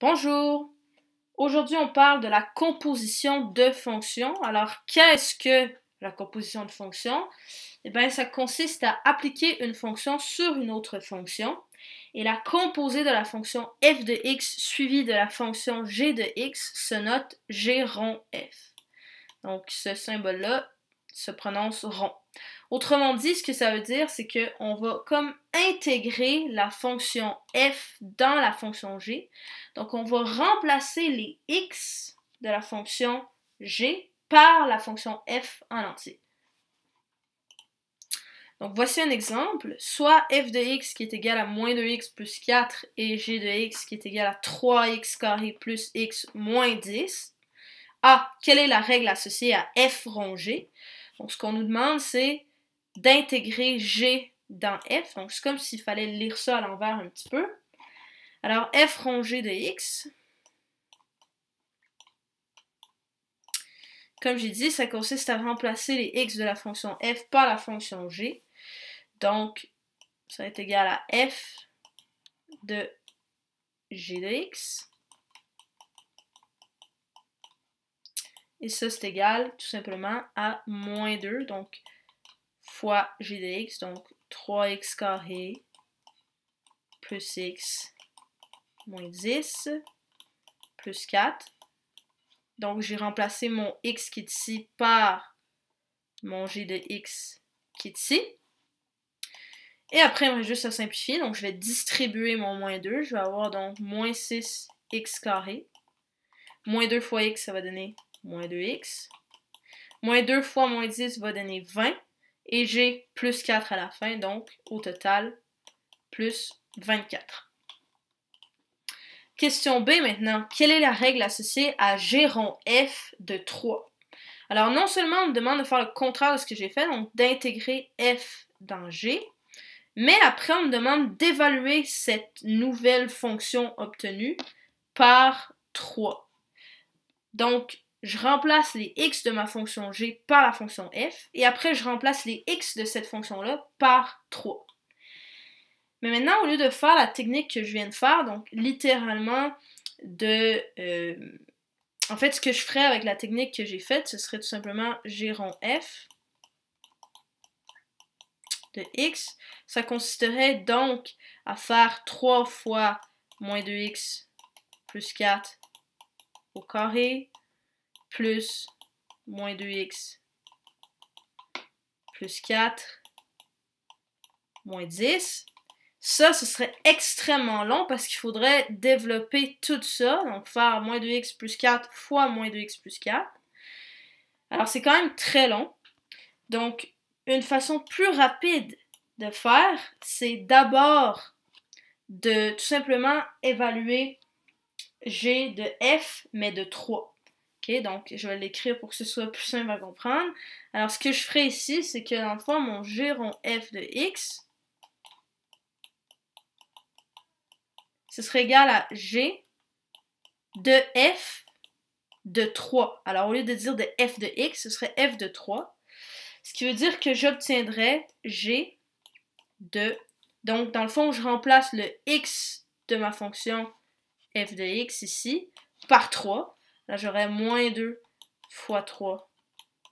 Bonjour! Aujourd'hui, on parle de la composition de fonctions. Alors, qu'est-ce que la composition de fonctions? Eh bien, ça consiste à appliquer une fonction sur une autre fonction et la composée de la fonction f de x suivie de la fonction g de x se note g rond f. Donc, ce symbole-là se prononce rond. Autrement dit, ce que ça veut dire, c'est qu'on va comme intégrer la fonction f dans la fonction g. Donc, on va remplacer les x de la fonction g par la fonction f en entier. Donc, voici un exemple. Soit f de x qui est égal à moins 2x plus 4 et g de x qui est égal à 3x carré plus x moins 10. Quelle est la règle associée à f rond g? Donc, ce qu'on nous demande, c'est d'intégrer g dans f. Donc, c'est comme s'il fallait lire ça à l'envers un petit peu. Alors, f rond g de x, comme j'ai dit, ça consiste à remplacer les x de la fonction f par la fonction g. Donc, ça va être égal à f de g de x. Et ça, c'est égal tout simplement à moins 2, donc fois g de x, donc 3x carré plus x moins 10 plus 4. Donc, j'ai remplacé mon x qui est ici par mon g de x qui est ici. Et après, il me reste juste à simplifier. Donc, je vais distribuer mon moins 2. Je vais avoir donc moins 6x carré. Moins 2 fois x, ça va donner moins 2x. Moins 2 fois moins 10 va donner 20. Et j'ai plus 4 à la fin. Donc, au total, plus 24. Question B maintenant. Quelle est la règle associée à g rond f de 3? Alors, non seulement on me demande de faire le contraire de ce que j'ai fait, donc d'intégrer f dans g, mais après on me demande d'évaluer cette nouvelle fonction obtenue par 3. Donc, je remplace les x de ma fonction g par la fonction f, et après je remplace les x de cette fonction-là par 3. Mais maintenant, au lieu de faire la technique que je viens de faire, donc littéralement en fait, ce que je ferais avec la technique que j'ai faite, ce serait tout simplement g rond f de x. Ça consisterait donc à faire 3 fois moins 2x plus 4 au carré plus moins 2x plus 4 moins 10. Ça, ce serait extrêmement long parce qu'il faudrait développer tout ça, donc faire moins 2x plus 4 fois moins 2x plus 4. Alors, c'est quand même très long. Donc, une façon plus rapide de faire, c'est d'abord de tout simplement évaluer g de f, mais de 3. Okay? Donc, je vais l'écrire pour que ce soit plus simple à comprendre. Alors, ce que je ferai ici, c'est que dans le fond, mon g rond f de x, ce serait égal à g de f de 3. Alors, au lieu de dire de f de x, ce serait f de 3. Ce qui veut dire que j'obtiendrais g de... Donc, dans le fond, je remplace le x de ma fonction f de x ici par 3. Là, j'aurais moins 2 fois 3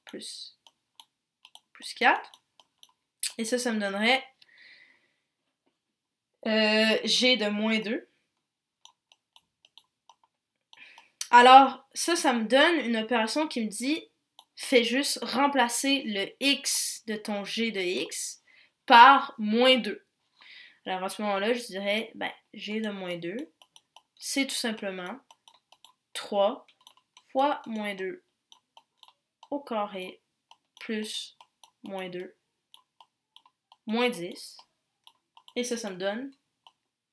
plus 4. Et ça me donnerait g de moins 2. Alors, ça me donne une opération qui me dit, fais juste remplacer le x de ton g de x par moins 2. Alors, à ce moment-là, je dirais, g de moins 2, c'est tout simplement 3 fois moins 2 au carré plus moins 2 moins 10. Et ça me donne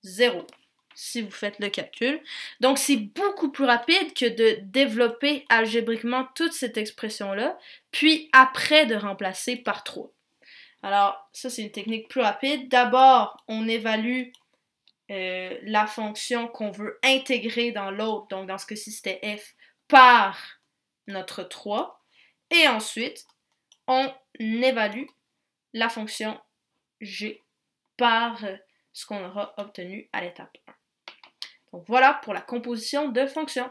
0. Si vous faites le calcul. Donc, c'est beaucoup plus rapide que de développer algébriquement toute cette expression-là, puis après de remplacer par 3. Alors, ça, c'est une technique plus rapide. D'abord, on évalue la fonction qu'on veut intégrer dans l'autre, donc dans ce cas-ci, c'était f, par notre 3. Et ensuite, on évalue la fonction g par ce qu'on aura obtenu à l'étape 1. Donc voilà pour la composition de fonctions.